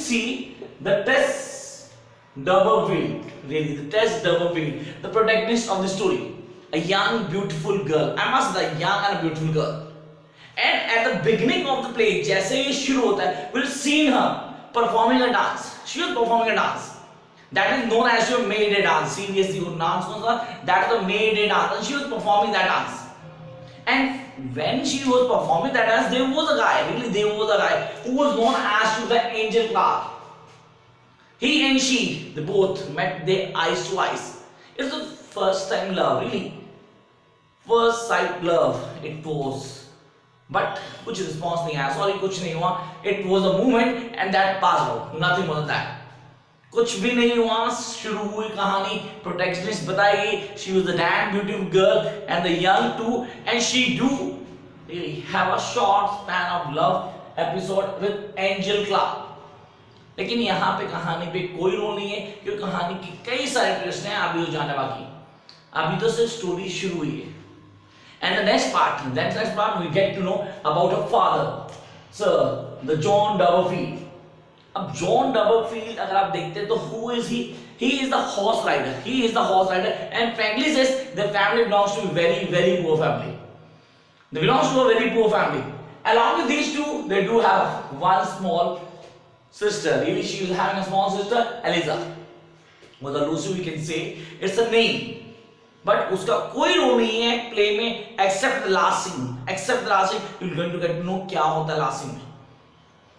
see the Tess D'Urbervilles, really the Tess D'Urbervilles, the protagonist of the story, a young beautiful girl. I must say, a young and a beautiful girl. And at the beginning of the play, जैसे ये शुरू होता है, we'll see her performing a dance. She was performing a dance. That is known as your May-Day dance. Seriously, वो dance कौन सा? That is the May-Day dance, and she was performing that dance. And when she was performing that dance, there was a guy, really there was a guy who was known as to the Angel Clark. He and she, they both met their eyes to eyes. It's the first time love, really. First sight love, it was. But कुछ response नहीं आया, sorry कुछ नहीं हुआ. It was a moment and that passed out. Nothing more than that. कुछ भी नहीं हुआ. शुरू हुई कहानी, protagonist बताई. She was the damn beautiful girl and the young too, and she do really have a short span of love episode with Angel Clark. लेकिन यहाँ पे कहानी पे कोई रोल नहीं है क्योंकि कहानी की कई सारे ट्विस्ट हैं अभी तो जाने बाकी. अभी तो सिर्फ स्टोरी शुरू हुई है. And the next part we get to know about her father, Sir, the John D'Urbervilles. अब John D'Urbervilles अगर आप देखते हैं तो who is he? He is the horse rider. He is the horse rider, and frankly says the family belongs to a very, very poor family. They belongs to a very poor family. Along with these two, they do have one small sister. Really, she is having a small sister, Eliza. With a Lucy, we can say it's a name. But उसका कोई role नहीं है play में except the last scene. Except the last scene, you're going to get to know क्या होता है last scene में.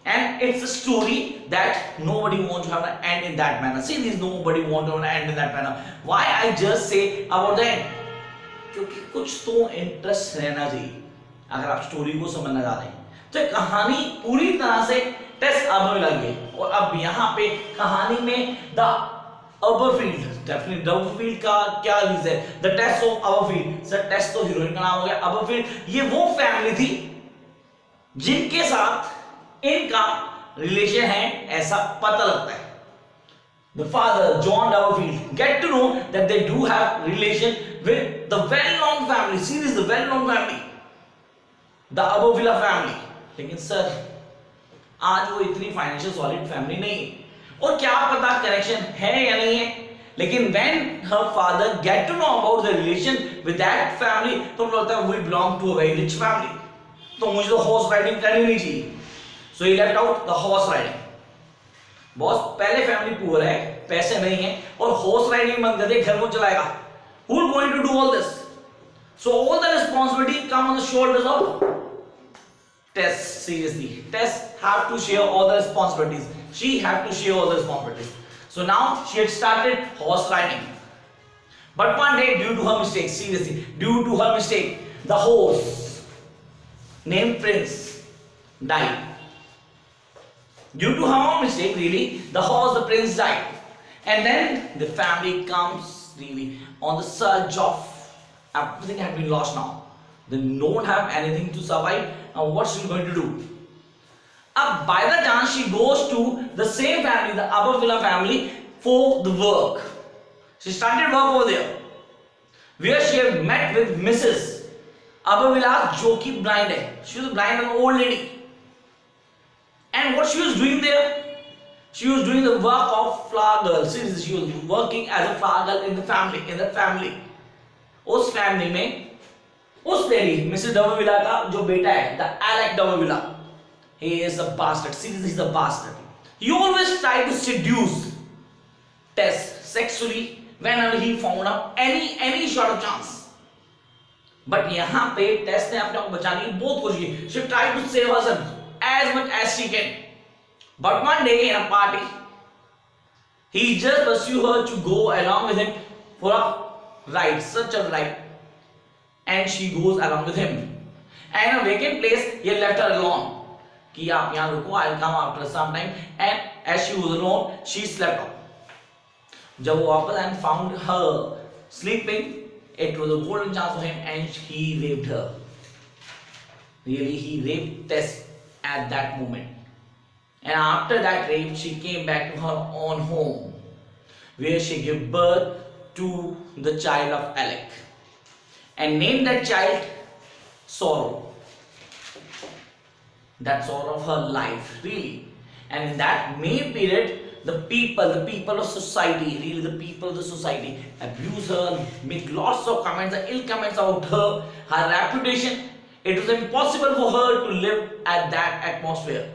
And it's a story that nobody wants to have an end in that manner. See, this nobody wants to have an end in that manner. Why I just say about the end? क्योंकि कुछ तो interest रहना चाहिए अगर आप story को समझना चाहते हैं. तो कहानी पूरी तरह से टेस अब लगी और अब यहाँ पे कहानी में द D'Urbervilles, definitely D'Urbervilles का क्या रीजन है? The Tess of D'Urbervilles. Sir Tess तो हीरोइन का नाम हो गया. D'Urbervilles ये वो फैमिली थी जिनके साथ इनका रिलेशन है ऐसा पता लगता है. The father, John D'Urbervilles, get to know that they do have relation with the well-known family. See, this is the well-known family, the D'Urbervilles family. लेकिन सर आज वो इतनी फाइनेंशियल सॉलिड फैमिली नहीं है और क्या पता कनेक्शन है या नहीं है. लेकिन when her father get to know about the relation with that family तो मुझे लगता है we belong to a very rich family, तो मुझे तो हॉर्स राइडिंग करनी नहीं चाहिए. So he left out the horse riding. Boss पहले फैमिली पुअर है, पैसे नहीं है और हॉर्स राइडिंग बंद कर दे, घर को चलाएगा. Who is going to do all this? So all the responsibility come on the shoulders of Tess. Seriously, Tess have to share all the responsibilities. She have to share all the responsibilities. So now she had started horse riding. But one day, due to her mistake, seriously, due to her mistake, the horse named Prince died. Due to her own mistake, really, the horse, the prince died. And then the family comes really on the surge of everything had been lost now. They don't have anything to survive. Now what's she going to do? By the chance she goes to the same family, the D'Urbervilles family, for the work. She started work over there, where she had met with Mrs. D'Urbervilles, जो कि blind है. She was blind, an old lady. And what she was doing there? She was doing the work of flower girl. Seriously, she was working as a flower girl in the family. उस family में उस lady, Mrs. D'Urbervilles का जो बेटा है, the Alec D'Urbervilles, he is a bastard. Seriously, he's a bastard. He always tried to seduce Tess sexually whenever he found out any short of chance. But यहाँ पे Tess ने अपने को बचाने की बहुत कोशिश की. She tried to save herself as much as she can. But one day in a party, he just pursued her to go along with him for a ride, such a ride, and she goes along with him. And in a vacant place, he left her alone. कि आप यहाँ रुको, I'll come after some time. And as she was alone, she slept off. जब वो वापस and found her sleeping, it was a golden chance for him, and he raped her. Really, he raped Tess at that moment. And after that rape, she came back to her own home, where she gave birth to the child of Alec, and named that child Sorrow. That sorrow of her life, really. And in that main period, the people of society, really the people of the society, abuse her, make lots of comments, ill comments about her, her reputation. It was impossible for her to live at that atmosphere.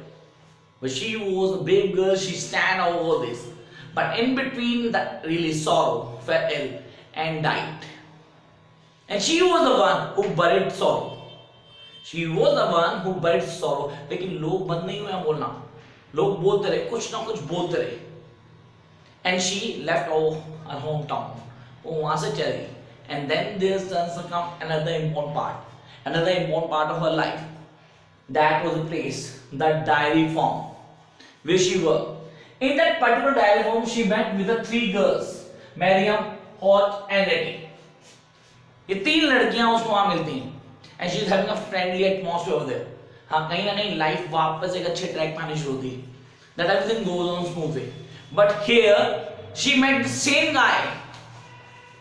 But she was a brave girl, she stand over this. But in between that really sorrow, fell ill and died. And she was the one who buried sorrow. She was the one who buried sorrow. लेकिन लोग बंद नहीं हुए बोलना. लोग बोलते रहे, कुछ ना कुछ बोलते रहे. And she left her hometown. वो वहाँ से चली गई. And then there's come another important part. Another important part of her life. That was the place, that diary farm, where she worked. In that particular diary farm, she met with the three girls, Mariam, Hot, and Letty. ये तीन लड़कियां उसको वहां मिलती हैं. And she is having a friendly atmosphere over there. हाँ, कहीं ना कहीं लाइफ वापस एक अच्छे ट्रैक पे आनी शुरू होती है. That everything goes on smoothly. But here she met the same guy,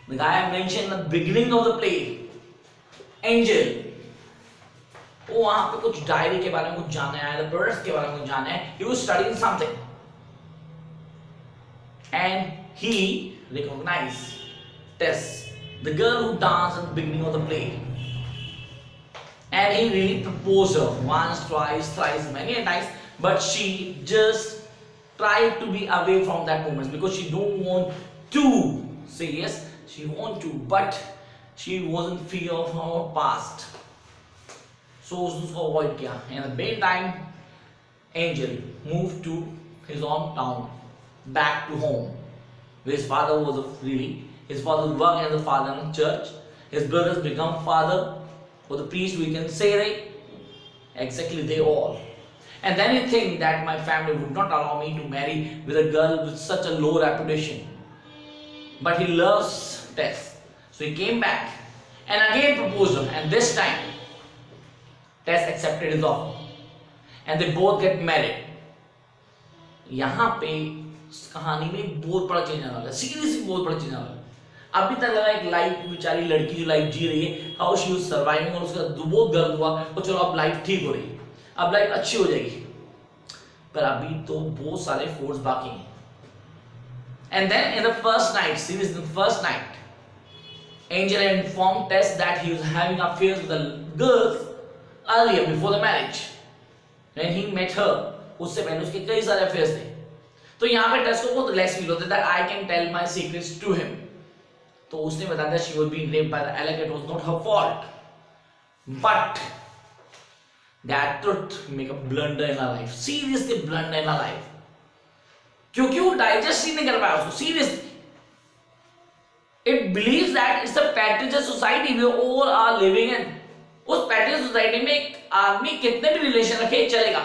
the guy I mentioned in the beginning of the play, Angel. वो वहां पे कुछ डायरी के बारे में कुछ जानना है, the products के बारे में कुछ जानना है. He was studying something, and he recognized Tess, the girl who danced at the beginning of the play. And he really proposed her once, twice, thrice, many a times, but she just tried to be away from that moment because she don't want to say yes, she want to, but she wasn't fear of her past. So उसको avoid किया. And at the meantime, Angel moved to his hometown, back to home, where his father was his father worked as a father in the church. His brothers become father for the priest. We can say right, exactly they all. And then he think that my family would not allow me to marry with a girl with such a low reputation. But he loves Tess, so he came back and again proposed her. And this time, Tess accepted his offer, and they both get married. यहाँ पे कहानी में बहुत बड़ा change आने वाला है, seriously बहुत बड़ा चेंज आने वाला है. अभी तक लगा एक लाइफ बेचारी लड़की जो लाइफ जी रही है, हाउ शी वाज सर्वाइविंग, और उसका बहुत गर्व हुआ और चलो अब लाइफ ठीक हो रही है, अब लाइफ अच्छी हो जाएगी. पर अभी तो बहुत सारे फोर्स बाकी हैं. And then in the first night, series, the first night, Angel informed Tess that he was having affairs with the girls earlier before the marriage. When he met her, उससे पहले उसके कई सारे affairs थे. तो यहाँ पे Tess को बहुत रिलैक्स फील होता है that I can tell my secrets to him. तो उसने बताया that she was being raped by the alec, it was not her fault. But that truth make a blunder in her life. Seriously blunder in her life. क्योंकि वो digest ही नहीं कर पाया उसको. Seriously it believes that it's a patriarchal society we all are living in. उस patriarchal society में एक आदमी कितने भी रिलेशन रखे चलेगा,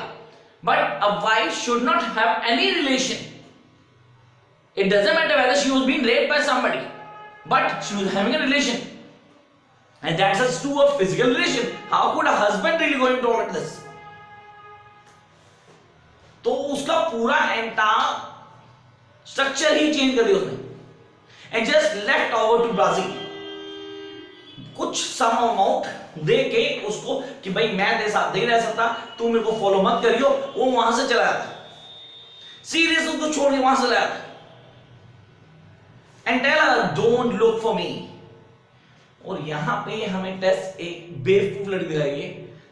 but a wife should not have any relation. It doesn't matter whether she was being raped by somebody, but she was having a relation, and that's a to a physical relation. How could a husband really going to tolerate this? तो उसका पूरा entire structure ही change कर दिया उसने, and just left over to Brazil. कुछ some amount दे के उसको कि भाई मैं तेरे साथ नहीं रह सकता, तू मेरे को फॉलो मत करियो. वो वहां से चला जाता, सीरियस उसको छोड़ के वहां से चला जाता, and tell her don't look for me. और यहां पे हमें टेस एक बेवकूफ लड़की दिखाई है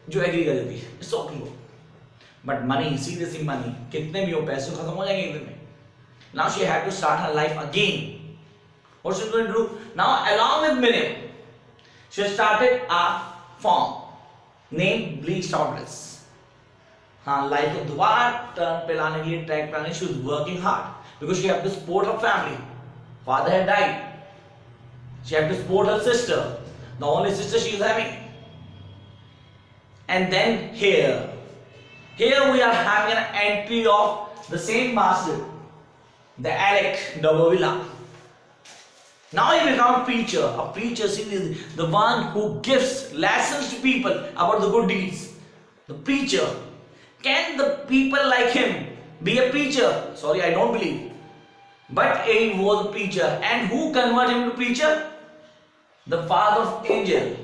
जो एग्री कर देती है. It's okay, but money, seriously money, कितने भी हो पैसे खत्म हो जाएंगे एक दिन में. Now she had to start her life again. What she's going to do now? Along with Miriam, she started a farm named Bleached Outlets. हाँ, लाइफ को दोबारा टर्न पे लाने के लिए, ट्रैक पे लाने, she was working hard because she had to support her family. Father had died. She had to support her sister, the only sister she was having. And then here we are having an entry of the same master, the Alec D'Urbervilles. Now he become a preacher. A preacher is the one who gives lessons to people about the good deeds. The preacher. Can the people like him be a preacher? Sorry, I don't believe. But he was a preacher. And who converted him to preacher? The father of Angel.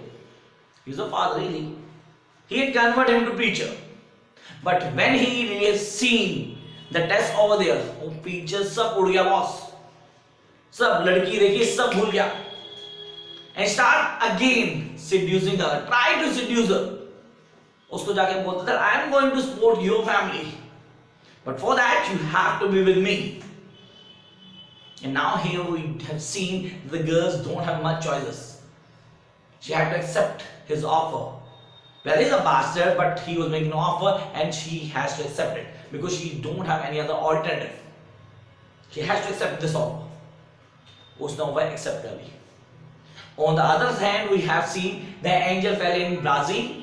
He's a father, really. He had converted him to preacher. But when he really has seen The Tess over there, वो पीछे सब उड़ गया boss, सब लड़की देखी सब भूल गया, and start again seducing her, try to seduce her. उसको जाके बोलता था I am going to support your family, but for that you have to be with me. And now here we have seen the girls don't have much choices. She had to accept his offer. Well, he's a bastard, but he was making an offer and she has to accept it because she don't have any other alternative. She has to accept this offer. उसने वो accept कर ली. On the other hand, we have seen the angel fell in Brazil.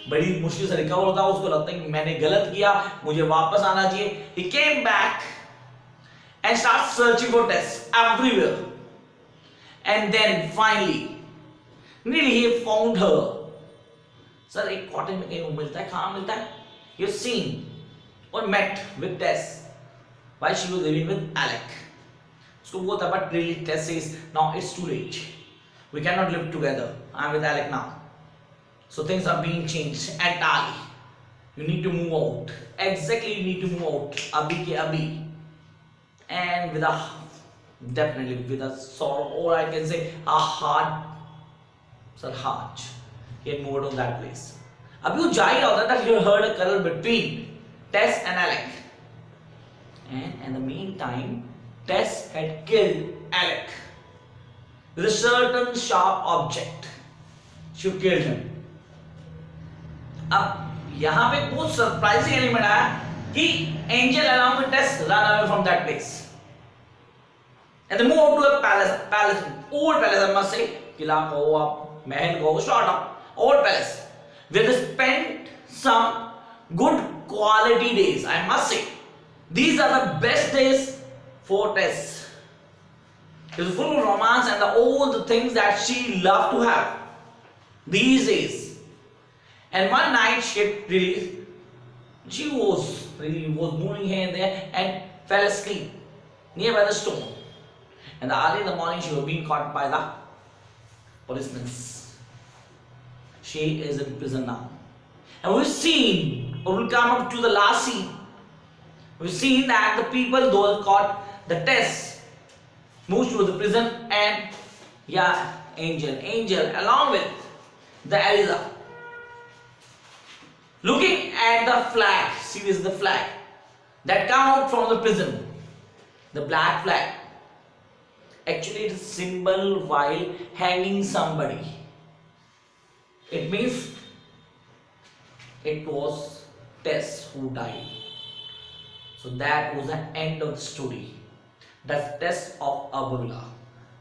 बड़ी मुश्किल से recover होता है, उसको लगता है कि मैंने गलत किया, मुझे वापस आना चाहिए. He came back and starts searching for Tess everywhere. And then finally, really he found her. Sir, एक कॉटेज में कहीं मिलता है, कहाँ मिलता है? You've seen or met with Tess while she was living with Alec. उसको बोलता है, but really Tess says, now it's too late. We cannot live together. I'm with Alec now. So things are being changed entirely. You need to move out. Exactly, you need to move out. Abhi ke abhi. And with a, definitely with a sorrow, or I can say a heart, he had moved on that place. Abhi wo ja hi raha that he heard a quarrel between Tess and Alec. And in the meantime, Tess had killed Alec with a certain sharp object. She killed him. अब यहाँ पे बहुत surprising element आया कि angel along with Tess run away from that place and they moved to a palace, old palace I must say, किला कहो आप, महल कहो, short up, old palace where they spent some good quality days. I must say these are the best days for Tess. It was full of romance and all the things that she loved to have these days. And one night she was moving here and there and fell asleep nearby the stone. And early in the morning she was being caught by the policemen. She is in prison now. And we've seen, or we'll come up to the last scene. We've seen that the people, those caught the Tess, moved to the prison, and Angel along with the Eliza. Looking at the flag, see this is the flag that come out from the prison, the black flag. Actually, it's a symbol while hanging somebody. It means it was Tess who died. So that was the end of the story. That's Tess of D'Urbervilles.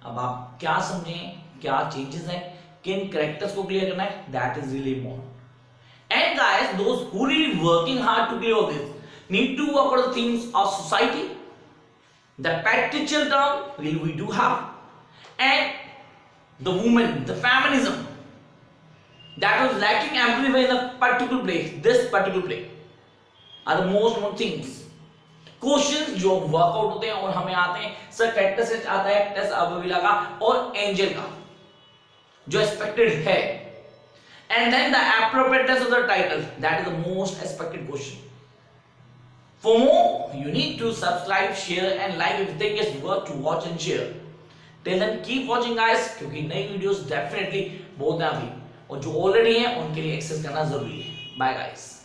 अब आप क्या समझें, क्या changes हैं, किन characters को clear करना है, that is really more. And guys, those who really working hard to clear all this need to work on the themes of society, the patriarchal term we do have, and the woman, the feminism that was lacking everywhere in a particular place. This particular place are the most important things. Questions जो workout होते हैं और हमें आते हैं sir character से आता है टेस ऑफ का और एंजल का जो एक्सपेक्टेड है and then the appropriateness of the title that is the most expected question. For more, you need to subscribe, share and like if you think it's worth to watch and share. Till then keep watching guys क्योंकि नई videos definitely बहुत हैं अभी और जो already हैं उनके लिए एक्सेस करना जरूरी है. Bye guys.